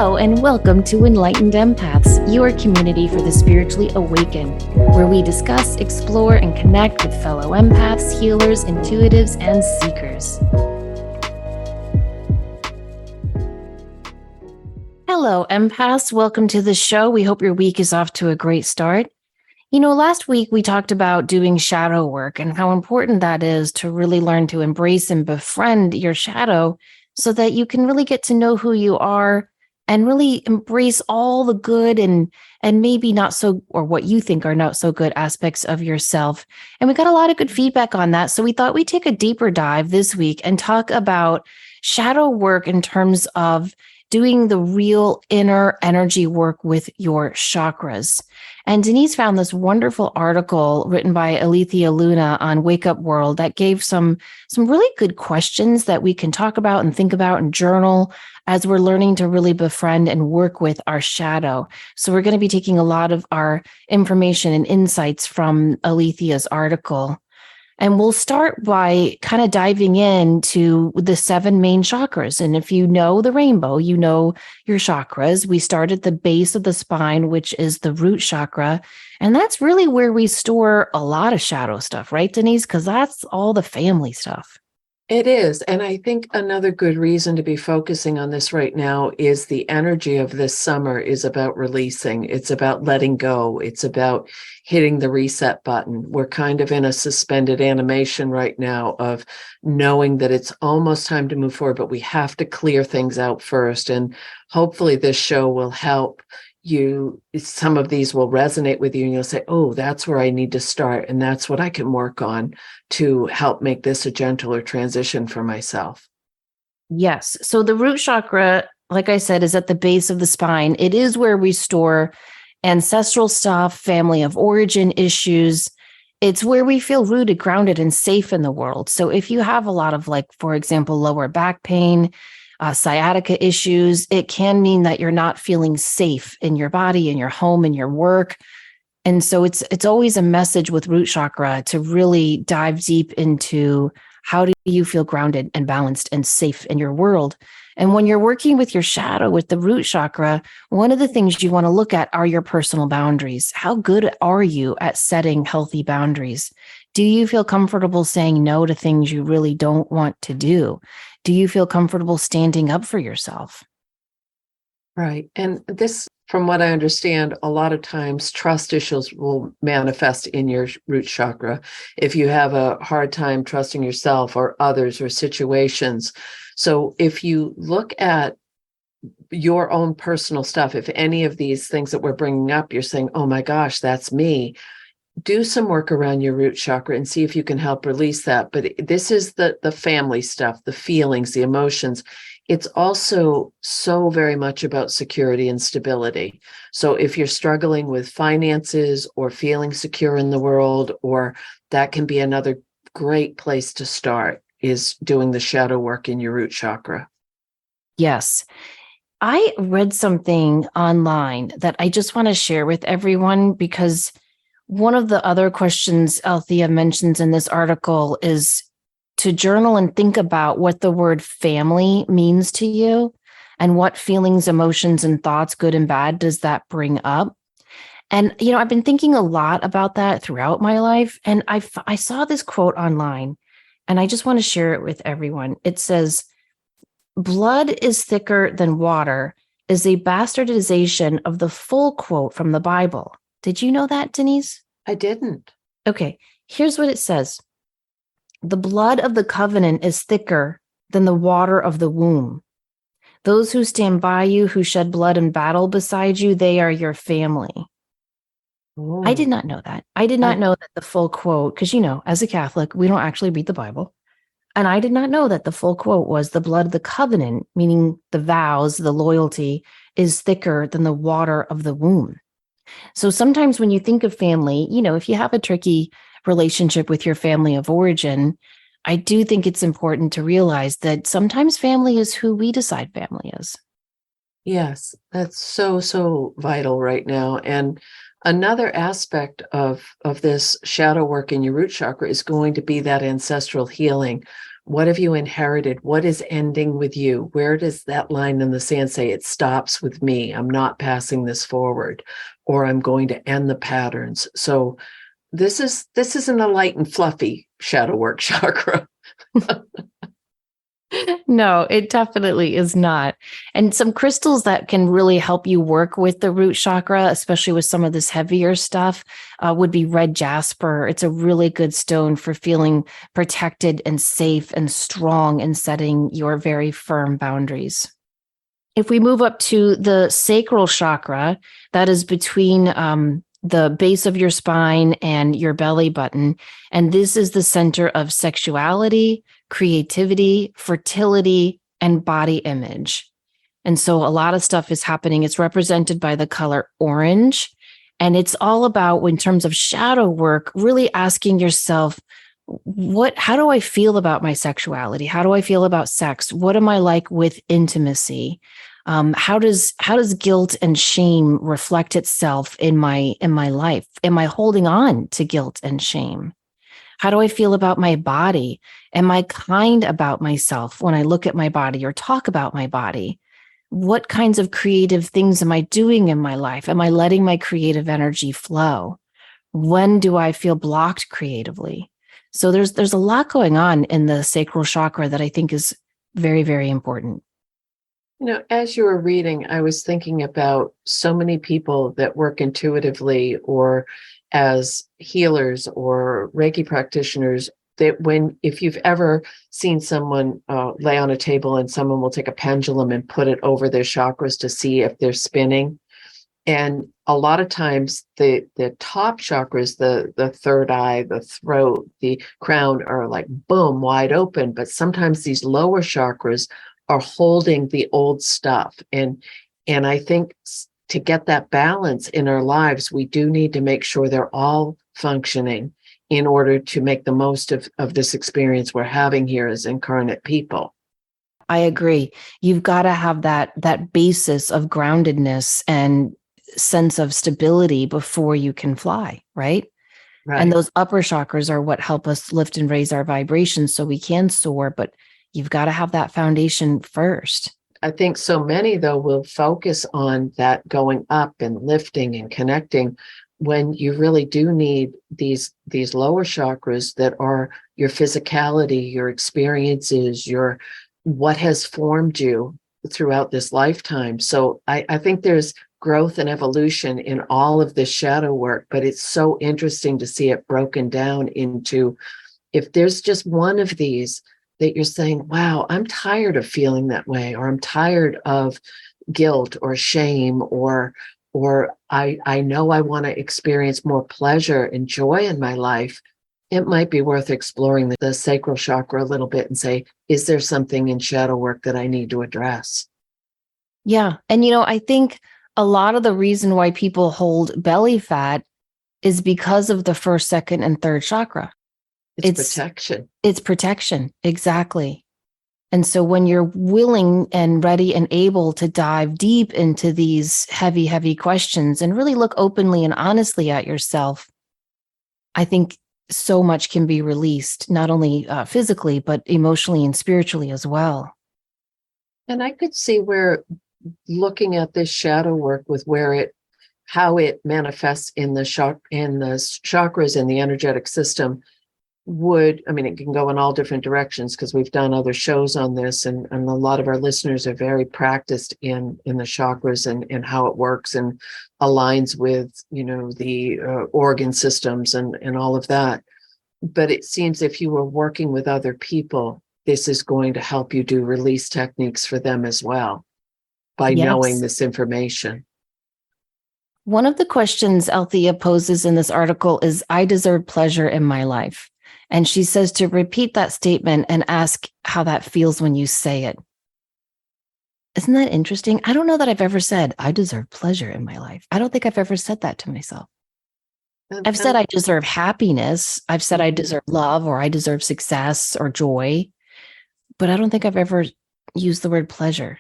Hello and welcome to Enlightened Empaths, your community for the spiritually awakened, where we discuss, explore, and connect with fellow empaths, healers, intuitives, and seekers. Hello, empaths. Welcome to the show. We hope your week is off to a great start. Last week we talked about doing shadow work and how important that is to really learn to embrace and befriend your shadow so that you can really get to know who you are and really embrace all the good and maybe not so, or what you think are not so good aspects of yourself. And we got a lot of good feedback on that. So we thought we'd take a deeper dive this week and talk about shadow work in terms of doing the real inner energy work with your chakras. And Denise found this wonderful article written by Aletheia Luna on Wake Up World that gave some really good questions that we can talk about and think about and journal as we're learning to really befriend and work with our shadow. So we're going to be taking a lot of our information and insights from Aletheia's article. And we'll start by kind of diving into the 7 main chakras. And if you know the rainbow, you know your chakras. We start at the base of the spine, which is the root chakra. And that's really where we store a lot of shadow stuff, right, Denise? Because that's all the family stuff. It is. And I think another good reason to be focusing on this right now is the energy of this summer is about releasing. It's about letting go. It's about hitting the reset button. We're kind of in a suspended animation right now of knowing that it's almost time to move forward, but we have to clear things out first. And hopefully this show will help you. Some of these will resonate with you and you'll say, oh, that's where I need to start. And that's what I can work on to help make this a gentler transition for myself. Yes. So the root chakra, like I said, is at the base of the spine. It is where we store ancestral stuff, family of origin issues. It's where we feel rooted, grounded, and safe in the world. So if you have a lot of, like, for example, lower back pain, sciatica issues, it can mean that you're not feeling safe in your body, in your home, in your work. And so it's always a message with root chakra to really dive deep into how do you feel grounded and balanced and safe in your world. And when you're working with your shadow, with the root chakra, one of the things you want to look at are your personal boundaries. How good are you at setting healthy boundaries? Do you feel comfortable saying no to things you really don't want to do? Do you feel comfortable standing up for yourself? Right. And this, from what I understand, a lot of times trust issues will manifest in your root chakra if you have a hard time trusting yourself or others or situations. So if you look at your own personal stuff, if any of these things that we're bringing up, you're saying, oh my gosh, that's me, do some work around your root chakra and see if you can help release that. But this is the family stuff, the feelings, the emotions. It's also so very much about security and stability. So if you're struggling with finances or feeling secure in the world, or that can be another great place to start, is doing the shadow work in your root chakra. Yes. I read something online that I just want to share with everyone, because one of the other questions Althea mentions in this article is to journal and think about what the word family means to you and what feelings, emotions, and thoughts, good and bad, does that bring up. And, I've been thinking a lot about that throughout my life. And I saw this quote online and I just want to share it with everyone. It says, "Blood is thicker than water" is a bastardization of the full quote from the Bible. Did you know that, Denise? I didn't. Okay, here's what it says. "The blood of the covenant is thicker than the water of the womb. Those who stand by you, who shed blood in battle beside you, they are your family." Oh. I did not know that. I did not know that the full quote, because, as a Catholic, we don't actually read the Bible. And I did not know that the full quote was the blood of the covenant, meaning the vows, the loyalty, is thicker than the water of the womb. So sometimes when you think of family, if you have a tricky relationship with your family of origin, I do think it's important to realize that sometimes family is who we decide family is. Yes, that's so vital right now. And another aspect of this shadow work in your root chakra is going to be that ancestral healing What have you inherited? What is ending with you? Where does that line in the sand say it stops with me? I'm not passing this forward, or I'm going to end the patterns. So this isn't a light and fluffy shadow work chakra. No, it definitely is not. And some crystals that can really help you work with the root chakra, especially with some of this heavier stuff, would be red jasper. It's a really good stone for feeling protected and safe and strong and setting your very firm boundaries. If we move up to the sacral chakra, that is between the base of your spine and your belly button. And this is the center of sexuality, creativity, fertility, and body image. And so a lot of stuff is happening. It's represented by the color orange. And it's all about, in terms of shadow work, really asking yourself, how do I feel about my sexuality? How do I feel about sex? What am I like with intimacy? How does guilt and shame reflect itself in my life? Am I holding on to guilt and shame? How do I feel about my body? Am I kind about myself when I look at my body or talk about my body? What kinds of creative things am I doing in my life? Am I letting my creative energy flow? When do I feel blocked creatively? So there's a lot going on in the sacral chakra that I think is very, very important. As you were reading, I was thinking about so many people that work intuitively or as healers or Reiki practitioners, that if you've ever seen someone lay on a table and someone will take a pendulum and put it over their chakras to see if they're spinning. And a lot of times the top chakras, the third eye, the throat, the crown are like boom, wide open. But sometimes these lower chakras are holding the old stuff. And I think to get that balance in our lives, we do need to make sure they're all functioning in order to make the most of this experience we're having here as incarnate people. I agree. You've got to have that basis of groundedness and sense of stability before you can fly, right? Right. And those upper chakras are what help us lift and raise our vibrations so we can soar, but you've got to have that foundation first. I think so many, though, will focus on that going up and lifting and connecting when you really do need these lower chakras that are your physicality, your experiences, your what has formed you throughout this lifetime. So I think there's growth and evolution in all of this shadow work, but it's so interesting to see it broken down into, if there's just one of these that you're saying, wow, I'm tired of feeling that way, or I'm tired of guilt or shame, or I know I want to experience more pleasure and joy in my life, it might be worth exploring the sacral chakra a little bit and say, is there something in shadow work that I need to address? Yeah. And, I think a lot of the reason why people hold belly fat is because of the first, second, and third chakra. It's protection. It's protection. Exactly. And so when you're willing and ready and able to dive deep into these heavy, heavy questions and really look openly and honestly at yourself, I think so much can be released, not only physically, but emotionally and spiritually as well. And I could see where looking at this shadow work with how it manifests in the chakras and the energetic system it can go in all different directions, because we've done other shows on this, and a lot of our listeners are very practiced in the chakras and how it works and aligns with, the organ systems and all of that. But it seems if you were working with other people, this is going to help you do release techniques for them as well by knowing this information. One of the questions Althea poses in this article is, I deserve pleasure in my life. And she says to repeat that statement and ask how that feels when you say it. Isn't that interesting? I don't know that I've ever said, I deserve pleasure in my life. I don't think I've ever said that to myself. I've said I deserve happiness. I've said I deserve love, or I deserve success or joy. But I don't think I've ever used the word pleasure.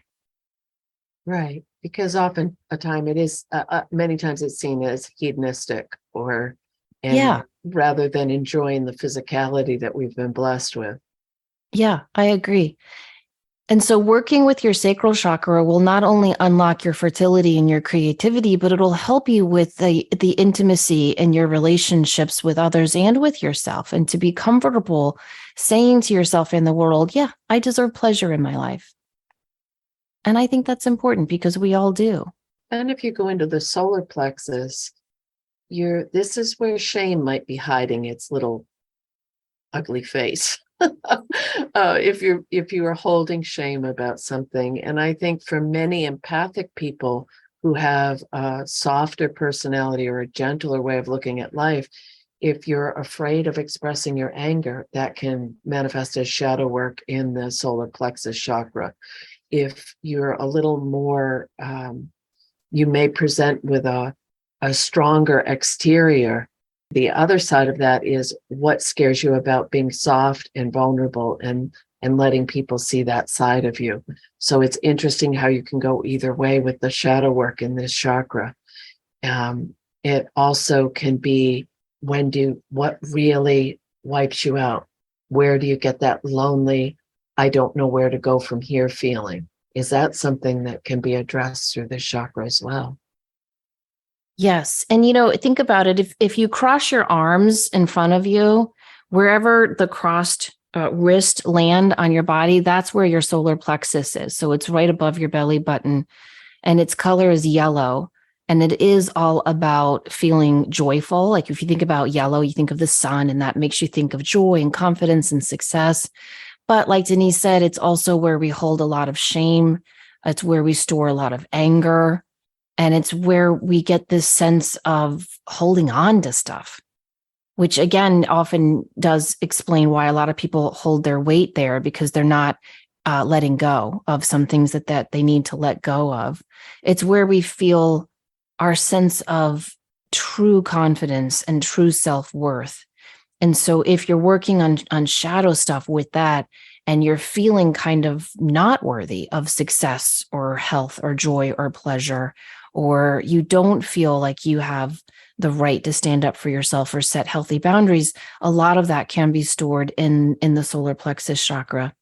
Right. Because often it is, many times it's seen as hedonistic rather than enjoying the physicality that we've been blessed with. Yeah, I agree. And so working with your sacral chakra will not only unlock your fertility and your creativity, but it'll help you with the intimacy in your relationships with others and with yourself, and to be comfortable saying to yourself in the world, yeah, I deserve pleasure in my life. And I think that's important because we all do. And if you go into the solar plexus, this is where shame might be hiding its little ugly face. If you are holding shame about something. And I think for many empathic people who have a softer personality or a gentler way of looking at life, if you're afraid of expressing your anger, that can manifest as shadow work in the solar plexus chakra. If you're a little more, you may present with a stronger exterior. The other side of that is what scares you about being soft and vulnerable and letting people see that side of you. So it's interesting how you can go either way with the shadow work in this chakra. It also can be what really wipes you out? Where do you get that lonely, I don't know where to go from here feeling? Is that something that can be addressed through this chakra as well? Yes. And, think about it. If you cross your arms in front of you, wherever the crossed wrist land on your body, that's where your solar plexus is. So it's right above your belly button, and its color is yellow. And it is all about feeling joyful. Like if you think about yellow, you think of the sun, and that makes you think of joy and confidence and success. But like Denise said, it's also where we hold a lot of shame. It's where we store a lot of anger. And it's where we get this sense of holding on to stuff, which again often does explain why a lot of people hold their weight there, because they're not letting go of some things that they need to let go of. It's where we feel our sense of true confidence and true self-worth. And so if you're working on shadow stuff with that, and you're feeling kind of not worthy of success or health or joy or pleasure, or you don't feel like you have the right to stand up for yourself or set healthy boundaries, a lot of that can be stored in the solar plexus chakra.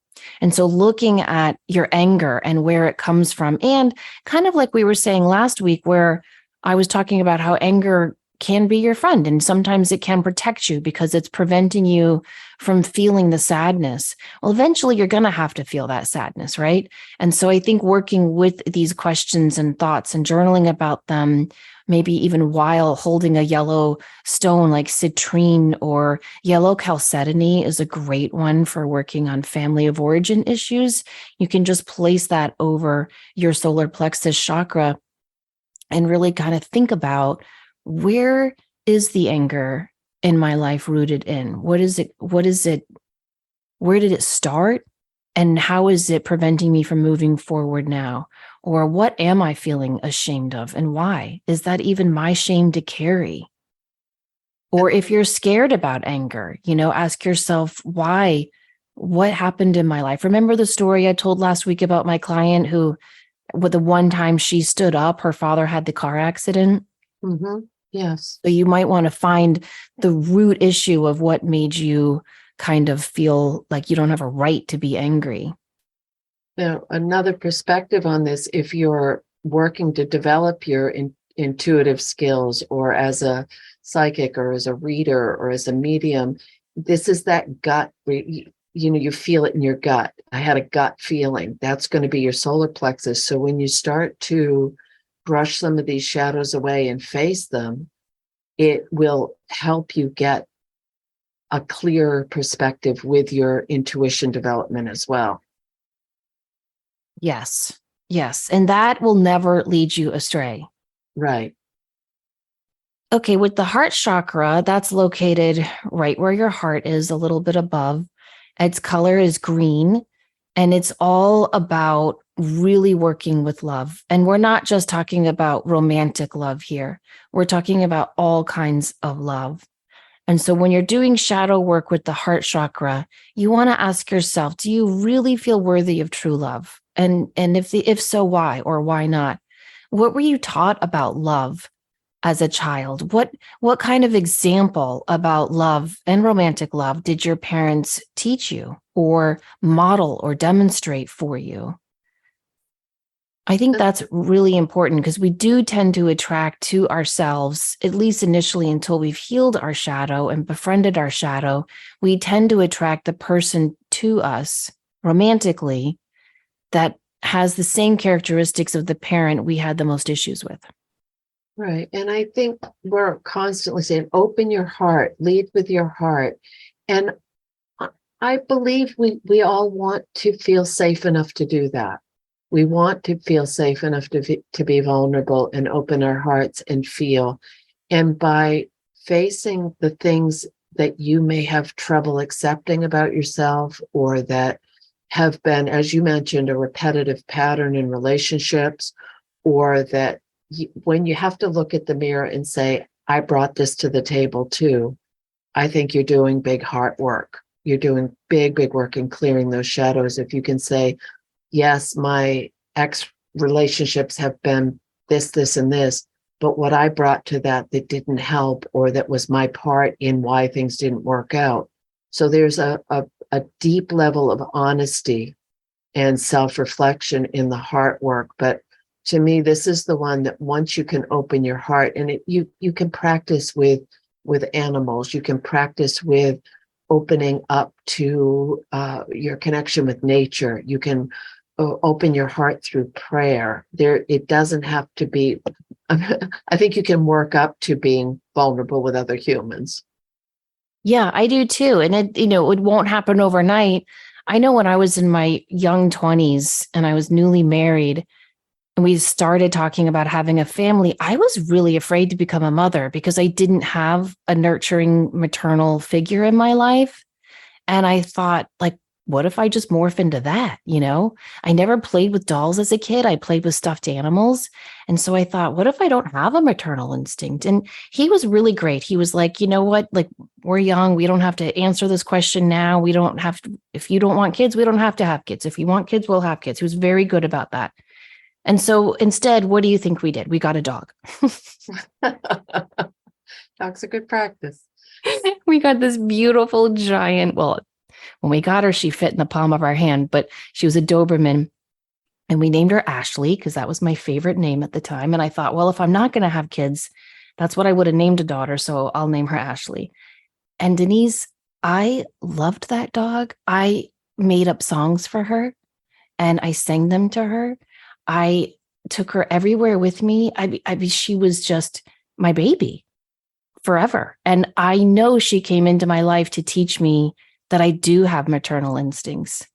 And so looking at your anger and where it comes from, and kind of like we were saying last week, where I was talking about how anger can be your friend, and sometimes it can protect you because it's preventing you from feeling the sadness. Well, eventually you're going to have to feel that sadness, right? And so I think working with these questions and thoughts and journaling about them, maybe even while holding a yellow stone like citrine or yellow chalcedony, is a great one for working on family of origin issues. You can just place that over your solar plexus chakra and really kind of think about, where is the anger in my life rooted in? What is it? Where did it start? And how is it preventing me from moving forward now? Or what am I feeling ashamed of, and why? Is that even my shame to carry? Or if you're scared about anger, ask yourself, why? What happened in my life? Remember the story I told last week about my client who, with the one time she stood up, her father had the car accident? Mm-hmm. Yes. So you might want to find the root issue of what made you kind of feel like you don't have a right to be angry. Now, another perspective on this, if you're working to develop your intuitive skills, or as a psychic or as a reader or as a medium, this is that gut, you feel it in your gut. I had a gut feeling. That's going to be your solar plexus. So when you start to brush some of these shadows away and face them, it will help you get a clearer perspective with your intuition development as well. Yes. Yes. And that will never lead you astray. Right. Okay. With the heart chakra, that's located right where your heart is, a little bit above. Its color is green, and it's all about really working with love. And we're not just talking about romantic love here. We're talking about all kinds of love. And so when you're doing shadow work with the heart chakra, you want to ask yourself, do you really feel worthy of true love? And if so, why or why not? What were you taught about love as a child? What kind of example about love and romantic love did your parents teach you or model or demonstrate for you? I think that's really important because we do tend to attract to ourselves, at least initially until we've healed our shadow and befriended our shadow, we tend to attract the person to us romantically that has the same characteristics of the parent we had the most issues with. Right. And I think we're constantly saying, open your heart, lead with your heart. And I believe we all want to feel safe enough to do that. We want to feel safe enough to be vulnerable and open our hearts and feel. And by facing the things that you may have trouble accepting about yourself, or that have been, as you mentioned, a repetitive pattern in relationships, or that when you have to look at the mirror and say, I brought this to the table too, I think you're doing big heart work. You're doing big work in clearing those shadows. If you can say, yes, my ex relationships have been this, and this, but what I brought to that didn't help, or that was my part in why things didn't work out. So there's a deep level of honesty and self-reflection in the heart work. But to me, this is the one that once you can open your heart, and you can practice with animals, you can practice with opening up to your connection with nature. You can open your heart through prayer. It doesn't have to be, I think you can work up to being vulnerable with other humans. Yeah, I do too. And it won't happen overnight. I know when I was in my young 20s and I was newly married and we started talking about having a family, I was really afraid to become a mother because I didn't have a nurturing maternal figure in my life. And I thought, like, what if I just morph into that? I never played with dolls as a kid. I played with stuffed animals. And so I thought, what if I don't have a maternal instinct? And he was really great. He was like, you know what? Like, we're young. We don't have to answer this question now. We don't have to, if you don't want kids, we don't have to have kids. If you want kids, we'll have kids. He was very good about that. And so instead, what do you think we did? We got a dog. Dog's a good practice. We got this beautiful giant, well, when we got her, she fit in the palm of our hand, but she was a Doberman. And we named her Ashley because that was my favorite name at the time. And I thought, well, if I'm not going to have kids, that's what I would have named a daughter. So I'll name her Ashley. And Denise, I loved that dog. I made up songs for her and I sang them to her. I took her everywhere with me. She was just my baby forever. And I know she came into my life to teach me that I do have maternal instincts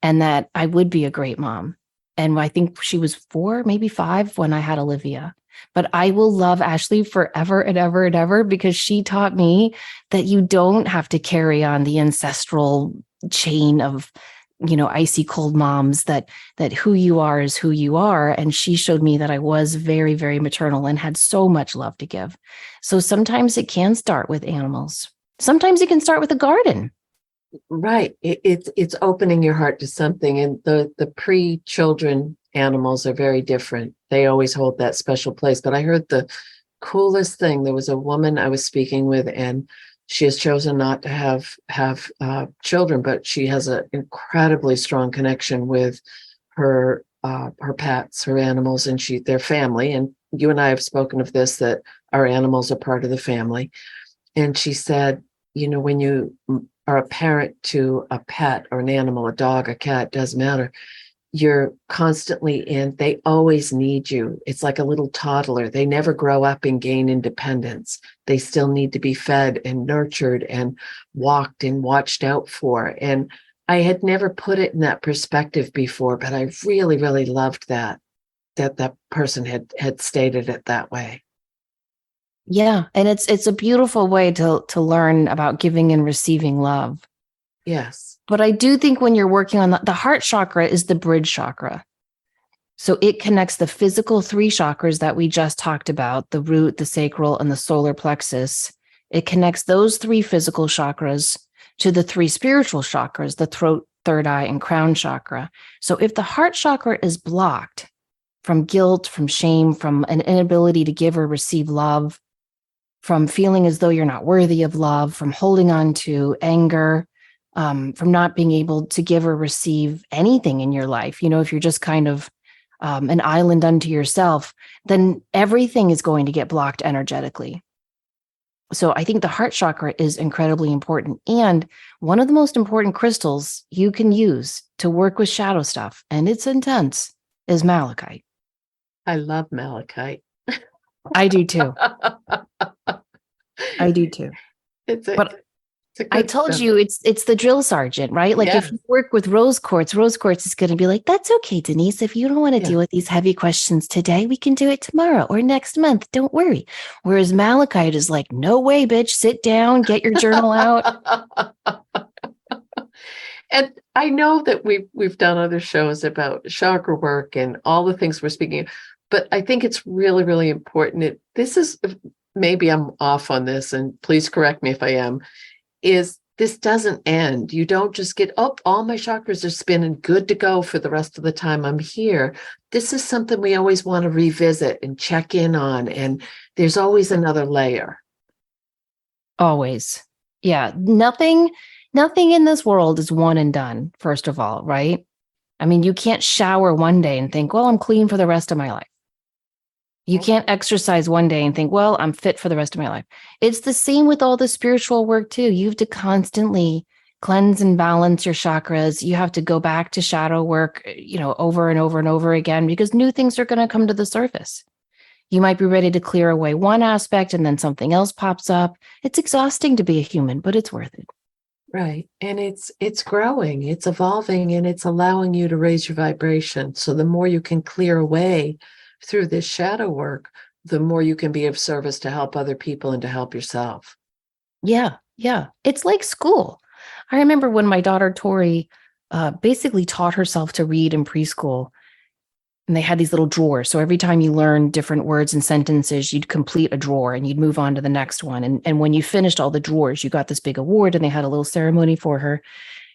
and that I would be a great mom. And I think she was 4, maybe 5 when I had Olivia. But I will love Ashley forever and ever and ever because she taught me that you don't have to carry on the ancestral chain of, icy cold moms, that who you are is who you are. And she showed me that I was very, very maternal and had so much love to give. So sometimes it can start with animals. Sometimes it can start with a garden. Right. It's opening your heart to something. And the pre-children animals are very different. They always hold that special place. But I heard the coolest thing. There was a woman I was speaking with, and she has chosen not to have children, but she has an incredibly strong connection with her pets, her animals, and their family. And you and I have spoken of this, that our animals are part of the family. And she said, when you are a parent to a pet or an animal, a dog, a cat, doesn't matter, you're constantly in, they always need you. It's like a little toddler. They never grow up and gain independence. They still need to be fed and nurtured and walked and watched out for. And I had never put it in that perspective before, but I really, really loved that person had stated it that way. Yeah. And it's a beautiful way to learn about giving and receiving love. Yes. But I do think when you're working on the heart chakra is the bridge chakra. So it connects the physical 3 chakras that we just talked about, the root, the sacral, and the solar plexus. It connects those 3 physical chakras to the 3 spiritual chakras, the throat, third eye, and crown chakra. So if the heart chakra is blocked from guilt, from shame, from an inability to give or receive love, from feeling as though you're not worthy of love, from holding on to anger, from not being able to give or receive anything in your life. If you're just kind of an island unto yourself, then everything is going to get blocked energetically. So I think the heart chakra is incredibly important. And one of the most important crystals you can use to work with shadow stuff, and it's intense, is malachite. I love malachite. I do too. I do too. But I told you it's the drill sergeant, right? Like if you work with rose quartz is going to be like, that's okay, Denise. If you don't want to deal with these heavy questions today, we can do it tomorrow or next month. Don't worry. Whereas malachite is like, no way, bitch, sit down, get your journal out. And I know that we've done other shows about chakra work and all the things we're speaking of, but I think it's really, really important. This is, maybe I'm off on this, and please correct me if I am, is this doesn't end. You don't just get, all my chakras are spinning, good to go for the rest of the time I'm here. This is something we always want to revisit and check in on. And there's always another layer. Always. Yeah. Nothing in this world is one and done, first of all, right? I mean, you can't shower one day and think, well, I'm clean for the rest of my life. You can't exercise one day and think, well, I'm fit for the rest of my life. It's the same with all the spiritual work too. You have to constantly cleanse and balance your chakras. You have to go back to shadow work, over and over and over again, because new things are going to come to the surface. You might be ready to clear away one aspect and then something else pops up. It's exhausting to be a human, but it's worth it. Right. And it's growing, it's evolving, and it's allowing you to raise your vibration. So the more you can clear away through this shadow work, the more you can be of service to help other people and to help yourself. Yeah. Yeah. It's like school. I remember when my daughter Tori basically taught herself to read in preschool, and they had these little drawers. So every time you learned different words and sentences, you'd complete a drawer and you'd move on to the next one. And when you finished all the drawers, you got this big award, and they had a little ceremony for her.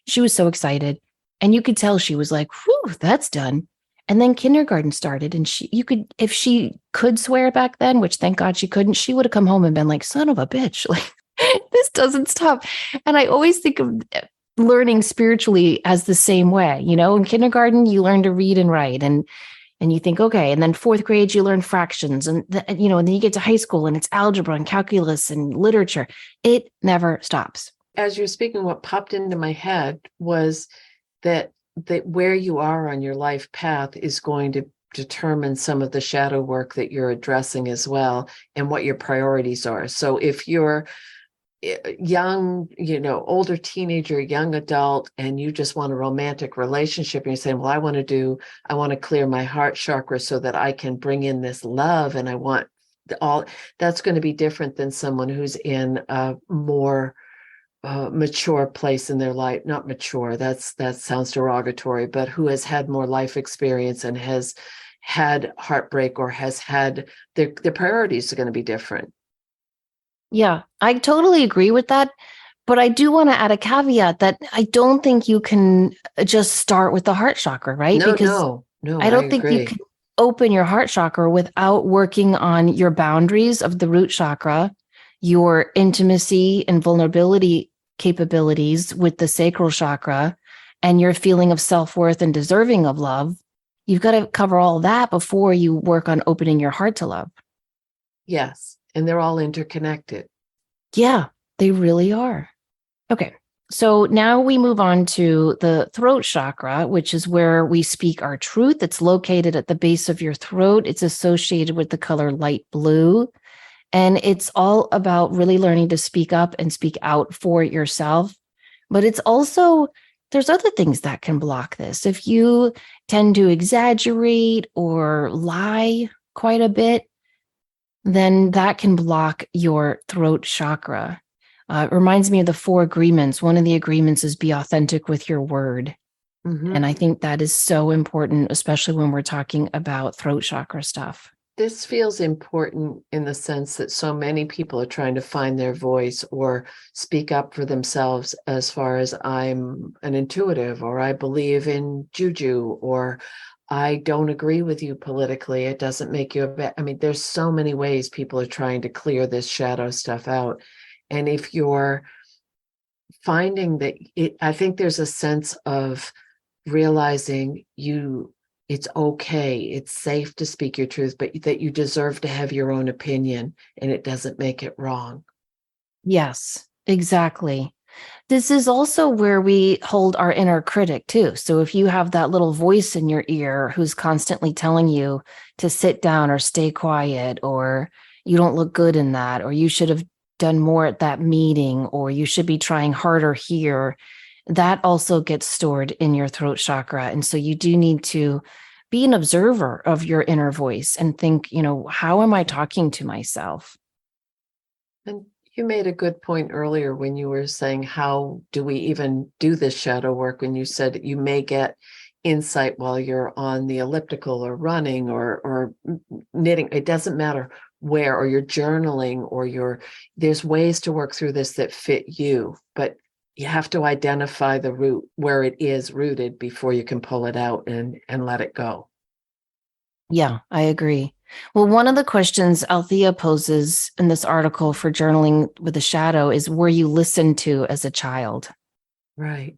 She was so excited. And you could tell she was like, whew, that's done. And then kindergarten started, and if she could swear back then, which thank God she couldn't, she would have come home and been like, son of a bitch, like this doesn't stop. And I always think of learning spiritually as the same way. In kindergarten, you learn to read and write, and you think, okay, and then fourth grade, you learn fractions, and and then you get to high school and it's algebra and calculus and literature. It never stops. As you're speaking, what popped into my head was that where you are on your life path is going to determine some of the shadow work that you're addressing as well, and what your priorities are. So if you're young, older teenager, young adult, and you just want a romantic relationship, and you're saying, well, I want to clear my heart chakra so that I can bring in this love, and I want that's going to be different than someone who's in a more mature place in their life. Not mature, that sounds derogatory, but who has had more life experience and has had heartbreak, or has had their priorities are going to be different. Yeah, I totally agree with that. But I do want to add a caveat that I don't think you can just start with the heart chakra, right? No, I don't think you can open your heart chakra without working on your boundaries of the root chakra, your intimacy and vulnerability capabilities with the sacral chakra, and your feeling of self-worth and deserving of love. You've got to cover all that before you work on opening your heart to love. Yes. And they're all interconnected. Yeah, they really are. Okay. So now we move on to the throat chakra, which is where we speak our truth. It's located at the base of your throat. It's associated with the color light blue. And it's all about really learning to speak up and speak out for yourself. But it's also, there's other things that can block this. If you tend to exaggerate or lie quite a bit, then that can block your throat chakra. It reminds me of the 4 agreements. One of the agreements is be authentic with your word. Mm-hmm. And I think that is so important, especially when we're talking about throat chakra stuff. This feels important in the sense that so many people are trying to find their voice or speak up for themselves, as far as I'm an intuitive, or I believe in juju, or I don't agree with you politically. It doesn't make you a bad. I mean, there's so many ways people are trying to clear this shadow stuff out. And if you're finding that I think there's a sense of realizing it's okay, it's safe to speak your truth, but that you deserve to have your own opinion and it doesn't make it wrong. Yes, exactly. This is also where we hold our inner critic too. So if you have that little voice in your ear who's constantly telling you to sit down or stay quiet, or you don't look good in that, or you should have done more at that meeting, or you should be trying harder here, that also gets stored in your throat chakra. And so you do need to be an observer of your inner voice and think, how am I talking to myself? And you made a good point earlier when you were saying, how do we even do this shadow work? When you said you may get insight while you're on the elliptical or running or knitting, it doesn't matter where, or you're journaling, or there's ways to work through this that fit you, but you have to identify the root where it is rooted before you can pull it out and let it go. Yeah, I agree. Well, one of the questions Althea poses in this article for journaling with a shadow is, were you listened to as a child? Right.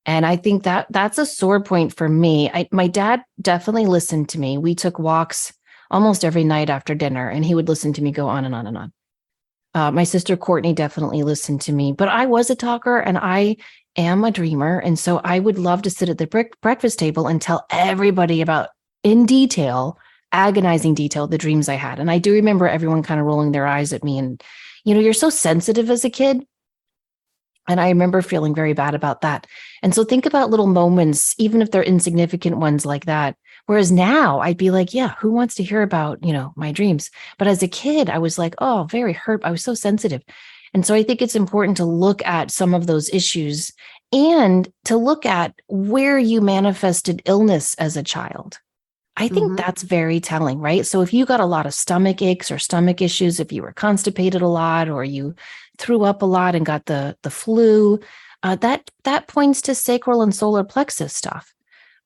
And I think that that's a sore point for me. My dad definitely listened to me. We took walks almost every night after dinner, and he would listen to me go on and on and on. My sister Courtney definitely listened to me, but I was a talker and I am a dreamer. And so I would love to sit at the breakfast table and tell everybody about, in detail, agonizing detail, the dreams I had. And I do remember everyone kind of rolling their eyes at me. And, you're so sensitive as a kid. And I remember feeling very bad about that. And so think about little moments, even if they're insignificant ones like that. Whereas now I'd be like, yeah, who wants to hear about, my dreams? But as a kid, I was like, oh, very hurt. I was so sensitive. And so I think it's important to look at some of those issues and to look at where you manifested illness as a child. I think that's very telling, right? So if you got a lot of stomach aches or stomach issues, if you were constipated a lot, or you threw up a lot and got the flu, that points to sacral and solar plexus stuff.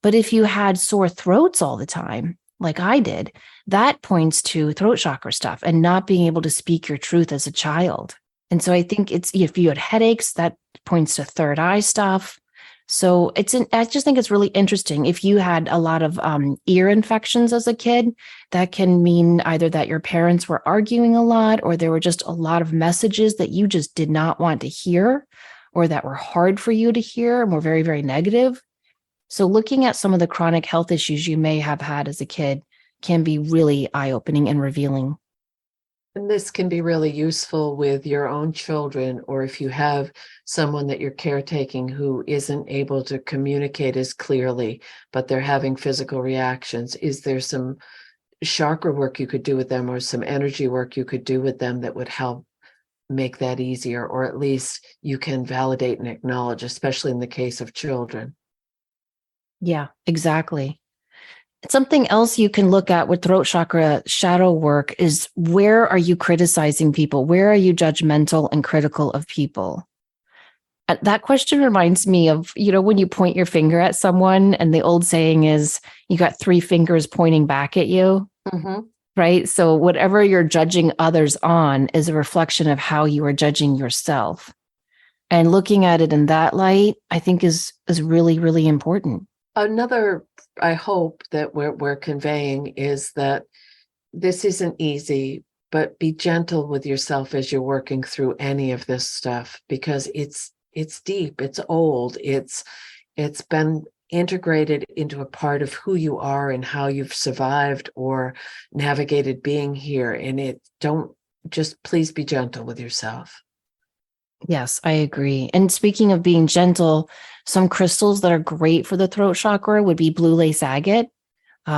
But if you had sore throats all the time, like I did, that points to throat chakra stuff and not being able to speak your truth as a child. And so I think if you had headaches, that points to third eye stuff. So I just think it's really interesting. If you had a lot of ear infections as a kid, that can mean either that your parents were arguing a lot, or there were just a lot of messages that you just did not want to hear, or that were hard for you to hear and were very, very negative. So looking at some of the chronic health issues you may have had as a kid can be really eye-opening and revealing. And this can be really useful with your own children, or if you have someone that you're caretaking who isn't able to communicate as clearly, but they're having physical reactions. Is there some chakra work you could do with them, or some energy work you could do with them that would help make that easier, or at least you can validate and acknowledge, especially in the case of children? Yeah, exactly. Something else you can look at with throat chakra shadow work is, where are you criticizing people? Where are you judgmental and critical of people? That question reminds me of, when you point your finger at someone, and the old saying is, you got three fingers pointing back at you, right? So whatever you're judging others on is a reflection of how you are judging yourself. And looking at it in that light, I think is really, really important. Another, I hope that we're conveying is that this isn't easy, but be gentle with yourself as you're working through any of this stuff, because it's deep, it's old, it's been integrated into a part of who you are and how you've survived or navigated being here. And please be gentle with yourself. Yes, I agree. And speaking of being gentle, some crystals that are great for the throat chakra would be blue lace agate.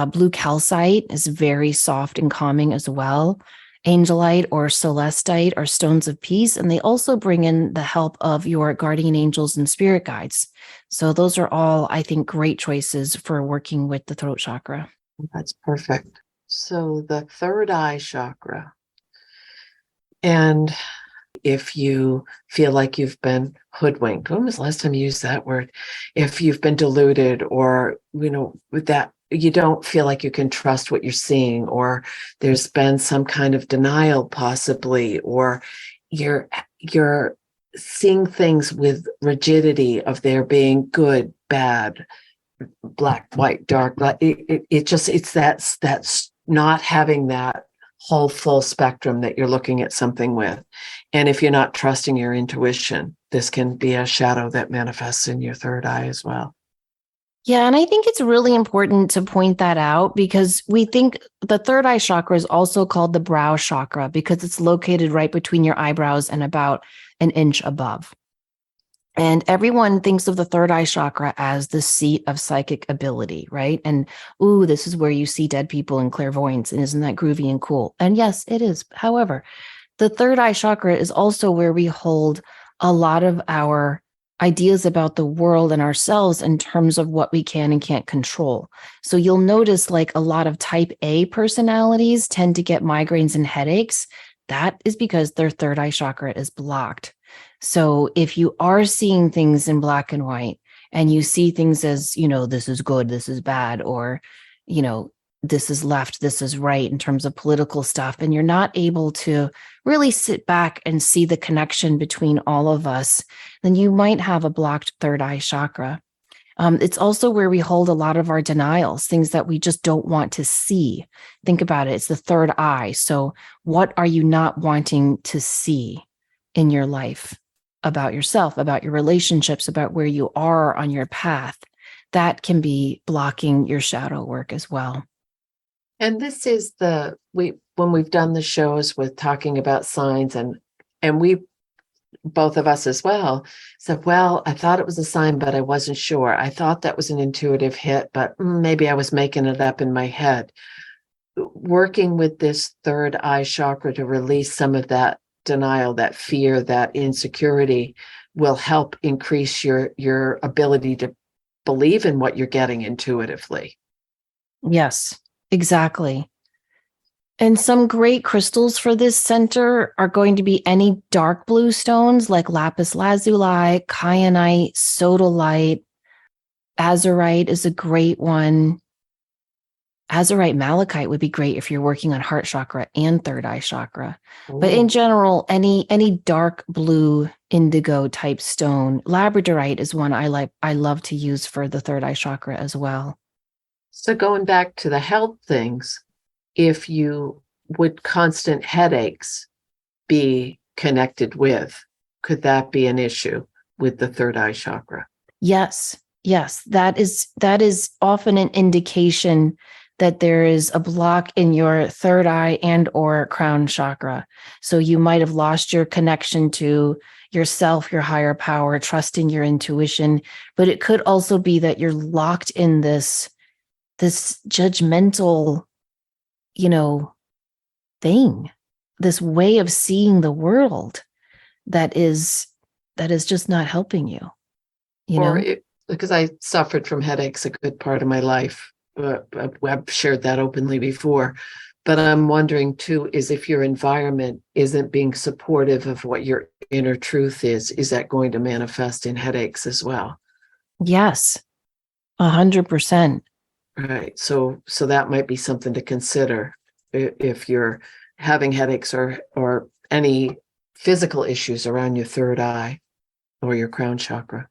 Blue calcite is very soft and calming as well. Angelite or celestite are stones of peace, and they also bring in the help of your guardian angels and spirit guides. So those are all, I think, great choices for working with the throat chakra. That's perfect. So the third eye chakra. And if you feel like you've been hoodwinked, when was the last time you used that word? If you've been deluded, or, with that you don't feel like you can trust what you're seeing, or there's been some kind of denial possibly, or you're seeing things with rigidity of there being good, bad, black, white, dark. That's not having that whole full spectrum that you're looking at something with. And if you're not trusting your intuition, this can be a shadow that manifests in your third eye as well. Yeah, and I think it's really important to point that out because we think the third eye chakra is also called the brow chakra because it's located right between your eyebrows and about an inch above. And everyone thinks of the third eye chakra as the seat of psychic ability, right? And, ooh, this is where you see dead people in clairvoyance. And isn't that groovy and cool? And yes, it is. However, the third eye chakra is also where we hold a lot of our ideas about the world and ourselves in terms of what we can and can't control. So you'll notice like a lot of type A personalities tend to get migraines and headaches. That is because their third eye chakra is blocked. So if you are seeing things in black and white and you see things as, this is good, this is bad, or, this is left, this is right in terms of political stuff, and you're not able to really sit back and see the connection between all of us, then you might have a blocked third eye chakra. It's also where we hold a lot of our denials, things that we just don't want to see. Think about it. It's the third eye. So what are you not wanting to see in your life about yourself, about your relationships, about where you are on your path? That can be blocking your shadow work as well. And this is when we've done the shows with talking about signs, and we, both of us as well, said, well, I thought it was a sign, but I wasn't sure. I thought that was an intuitive hit, but maybe I was making it up in my head. Working with this third eye chakra to release some of that denial, that fear, that insecurity will help increase your ability to believe in what you're getting intuitively. Yes. Exactly. And some great crystals for this center are going to be any dark blue stones like lapis lazuli, kyanite, sodalite. Azurite is a great one. Azurite malachite would be great if you're working on heart chakra and third eye chakra. Ooh. But in general, any dark blue indigo type stone, labradorite is one I love to use for the third eye chakra as well. So going back to the health things, if you would constant headaches be connected with, could that be an issue with the third eye chakra? Yes. That is often an indication that there is a block in your third eye and or crown chakra. So you might have lost your connection to yourself, your higher power, trusting your intuition, but it could also be that you're locked in this judgmental, thing, this way of seeing the world that is just not helping you, because I suffered from headaches a good part of my life. I've shared that openly before, but I'm wondering too, is if your environment isn't being supportive of what your inner truth is that going to manifest in headaches as well? Yes, 100%. Right. So that might be something to consider if you're having headaches or any physical issues around your third eye or your crown chakra.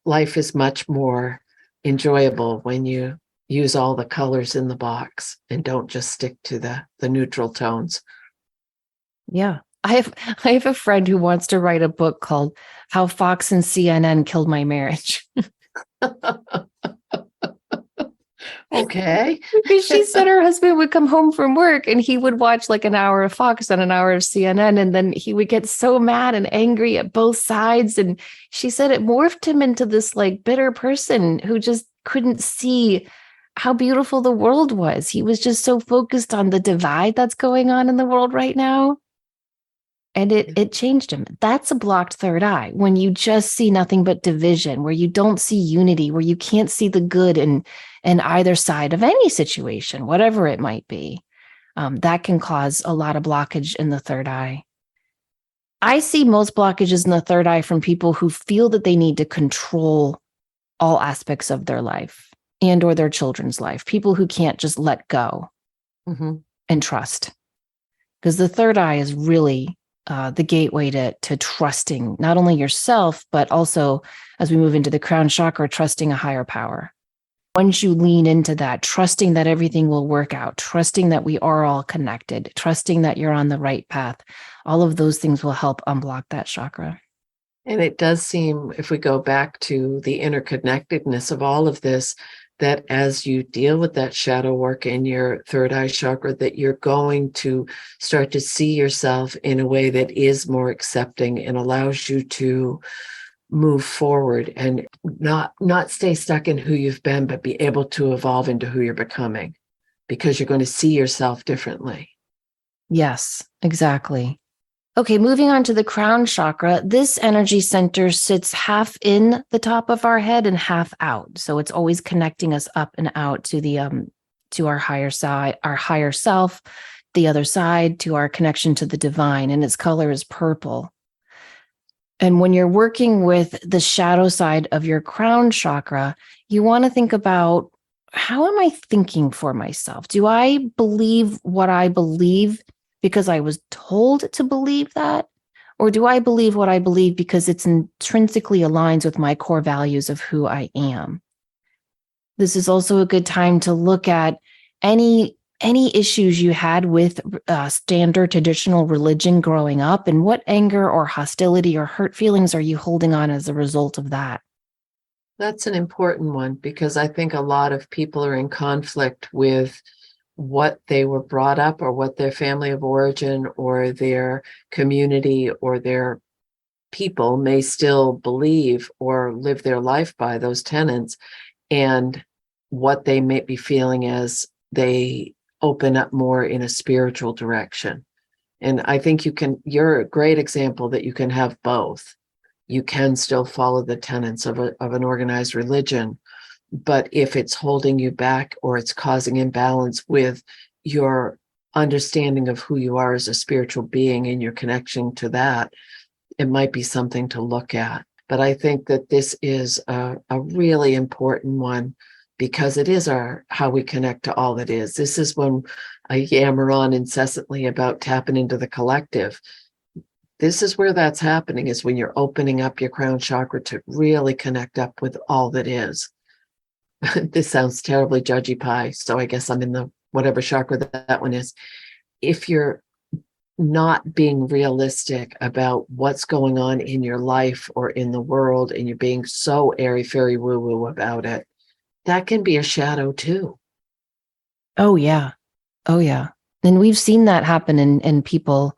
Life is much more enjoyable when you use all the colors in the box and don't just stick to the neutral tones. Yeah. I have a friend who wants to write a book called How Fox and CNN Killed My Marriage. Okay. Because she said her husband would come home from work and he would watch like an hour of Fox and an hour of CNN. And then he would get so mad and angry at both sides. And she said it morphed him into this like bitter person who just couldn't see how beautiful the world was. He was just so focused on the divide that's going on in the world right now. And it changed him. That's a blocked third eye, when you just see nothing but division, where you don't see unity, where you can't see the good in either side of any situation, whatever it might be. That can cause a lot of blockage in the third eye. I see most blockages in the third eye from people who feel that they need to control all aspects of their life. and or their children's life, people who can't just let go Mm-hmm. and trust. Because the third eye is really the gateway to trusting not only yourself, but also, as we move into the crown chakra, trusting a higher power. Once you lean into that, trusting that everything will work out, trusting that we are all connected, trusting that you're on the right path, all of those things will help unblock that chakra. And it does seem, if we go back to the interconnectedness of all of this, that as you deal with that shadow work in your third eye chakra, that you're going to start to see yourself in a way that is more accepting and allows you to move forward and not stay stuck in who you've been, but be able to evolve into who you're becoming, because you're going to see yourself differently. Yes, exactly. Okay, moving on to the crown chakra. This energy center sits half in the top of our head and half out. So it's always connecting us up and out to the to our higher side, our higher self, the other side, to our connection to the divine, and its color is purple. And when you're working with the shadow side of your crown chakra, you want to think about, how am I thinking for myself? Do I believe what I believe because I was told to believe that? Or do I believe what I believe because it's intrinsically aligns with my core values of who I am? This is also a good time to look at any issues you had with standard traditional religion growing up, and what anger or hostility or hurt feelings are you holding on as a result of that? That's an important one, because I think a lot of people are in conflict with what they were brought up, or what their family of origin or their community or their people may still believe or live their life by, those tenets, and what they may be feeling as they open up more in a spiritual direction. And I think you're a great example that you can have both. You can still follow the tenets of an organized religion, but if it's holding you back or it's causing imbalance with your understanding of who you are as a spiritual being and your connection to that, it might be something to look at. But I think that this is a really important one, because it is how we connect to all that is. This is when I yammer on incessantly about tapping into the collective. This is where that's happening, is when you're opening up your crown chakra to really connect up with all that is. This sounds terribly judgy pie, so I guess I'm in the whatever chakra that one is. If you're not being realistic about what's going on in your life or in the world, and you're being so airy-fairy woo-woo about it, that can be a shadow too. Oh yeah. Oh yeah. And we've seen that happen in people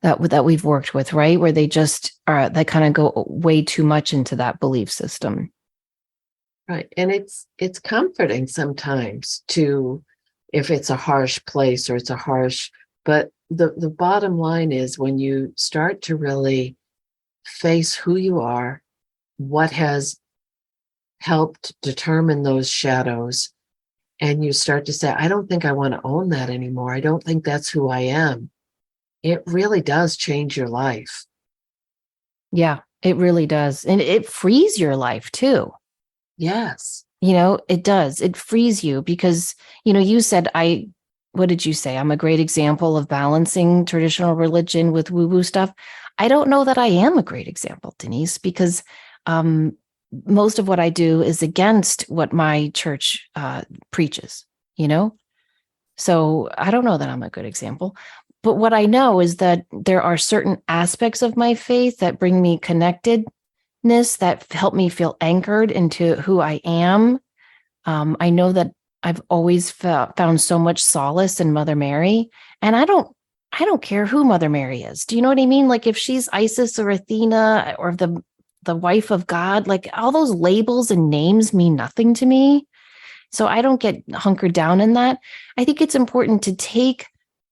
that we've worked with, right? Where they just are, they kind of go way too much into that belief system. Right. And it's comforting sometimes to, if it's a harsh place or it's a harsh, but the bottom line is, when you start to really face who you are, what has helped determine those shadows, and you start to say, I don't think I want to own that anymore. I don't think that's who I am. It really does change your life. Yeah, it really does. And it frees your life too. Yes. It does. It frees you because, you said, what did you say? I'm a great example of balancing traditional religion with woo-woo stuff. I don't know that I am a great example, Denise, because most of what I do is against what my church preaches, So I don't know that I'm a good example. But what I know is that there are certain aspects of my faith that bring me connectedness, that help me feel anchored into who I am. I know that I've always found so much solace in Mother Mary, and I don't care who Mother Mary is. Do you know what I mean? Like, if she's Isis or Athena or the wife of God, like, all those labels and names mean nothing to me. So I don't get hunkered down in that. I think it's important to take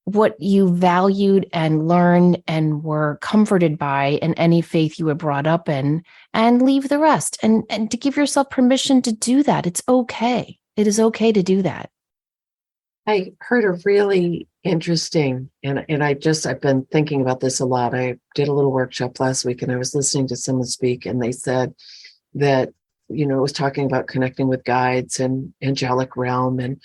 what you valued and learned and were comforted by in any faith you were brought up in, and leave the rest, and to give yourself permission to do that. It's okay. It is okay to do that. I heard a really interesting, and I've been thinking about this a lot. I did a little workshop last week, and I was listening to someone speak, and they said that it was talking about connecting with guides and angelic realm and,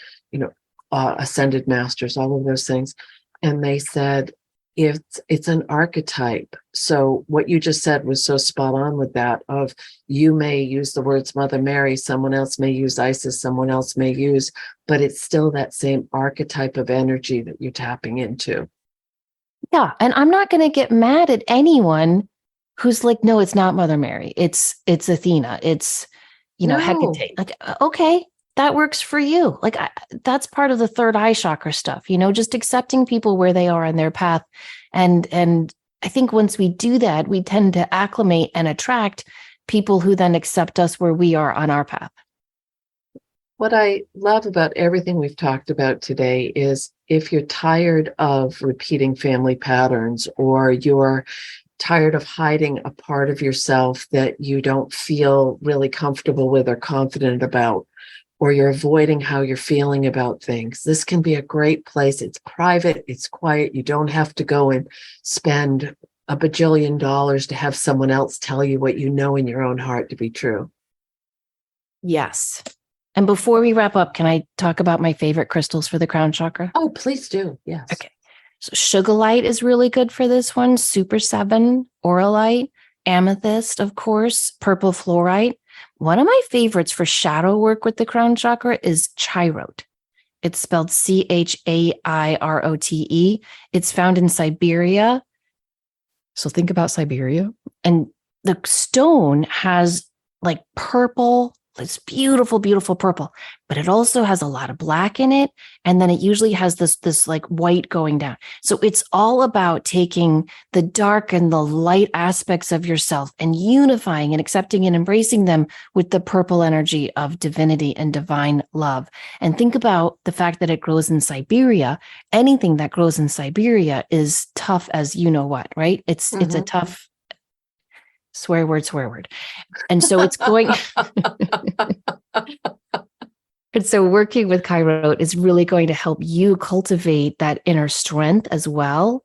ascended masters, all of those things. And they said, it's an archetype. So what you just said was so spot on with that of you may use the words Mother Mary, someone else may use Isis, someone else may use, but it's still that same archetype of energy that you're tapping into. Yeah. And I'm not going to get mad at anyone who's like, no, it's not Mother Mary. It's Athena. It's, Hecate. Like, okay, that works for you. Like that's part of the third eye chakra stuff, just accepting people where they are on their path. And I think once we do that, we tend to acclimate and attract people who then accept us where we are on our path. What I love about everything we've talked about today is if you're tired of repeating family patterns, or you're tired of hiding a part of yourself that you don't feel really comfortable with or confident about, or you're avoiding how you're feeling about things, this can be a great place. It's private, it's quiet. You don't have to go and spend $1 bajillion to have someone else tell you what you know in your own heart to be true. Yes. And before we wrap up, can I talk about my favorite crystals for the crown chakra? Oh, please do. Yes. Okay. So Sugarlight is really good for this one. Super 7, Auralite, Amethyst, of course, Purple Fluorite. One of my favorites for shadow work with the crown chakra is Chirote. It's spelled Chairote. It's found in Siberia. So think about Siberia. And the stone has like purple, this beautiful, beautiful purple, but it also has a lot of black in it. And then it usually has this like white going down. So it's all about taking the dark and the light aspects of yourself and unifying and accepting and embracing them with the purple energy of divinity and divine love. And think about the fact that it grows in Siberia. Anything that grows in Siberia is tough as you know what, right? It's a tough swear word. And so it's going. And so working with Chirote is really going to help you cultivate that inner strength as well,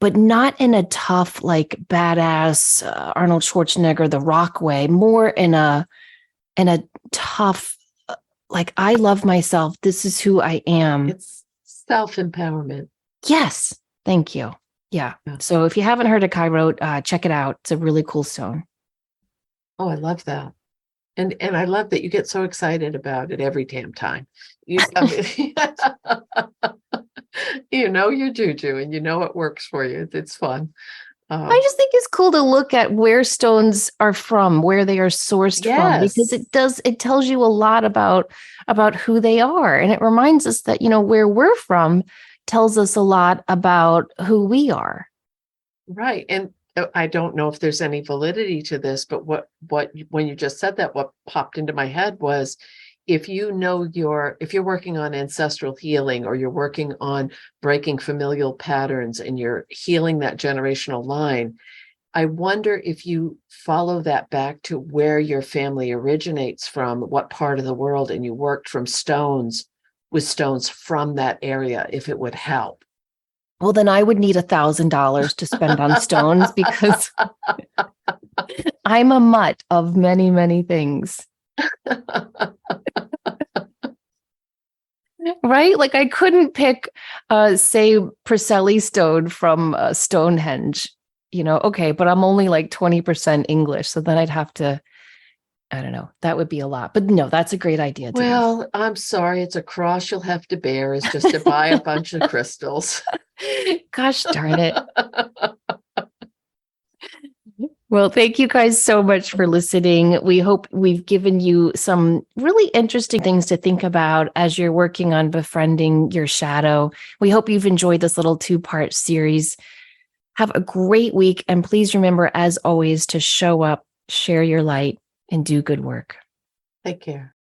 but not in a tough, like badass Arnold Schwarzenegger, The Rock way, more in a tough, like, I love myself. This is who I am. It's self-empowerment. Yes. Thank you. Yeah. So if you haven't heard of Chirote, check it out. It's a really cool stone. Oh, I love that. And I love that you get so excited about it every damn time. You know your juju and you know it works for you. It's fun. I just think it's cool to look at where stones are from, where they are sourced from, because it tells you a lot about who they are. And it reminds us that, where we're from tells us a lot about who we are. Right. And I don't know if there's any validity to this, but when you just said that, what popped into my head was, if you're working on ancestral healing, or you're working on breaking familial patterns and you're healing that generational line, I wonder if you follow that back to where your family originates from, what part of the world, and you worked with stones from that area, if it would help. Well, then I would need $1,000 to spend on stones, because I'm a mutt of many, many things. Right? Like I couldn't pick, say, Preseli stone from Stonehenge, okay, but I'm only like 20% English. So then I'd have to, I don't know, that would be a lot. But no, that's a great idea. Well, I'm sorry. It's a cross you'll have to bear, is just to buy a bunch of crystals. Gosh darn it. Well, thank you guys so much for listening. We hope we've given you some really interesting things to think about as you're working on befriending your shadow. We hope you've enjoyed this little 2-part series. Have a great week. And please remember, as always, to show up, share your light, and do good work. Take care.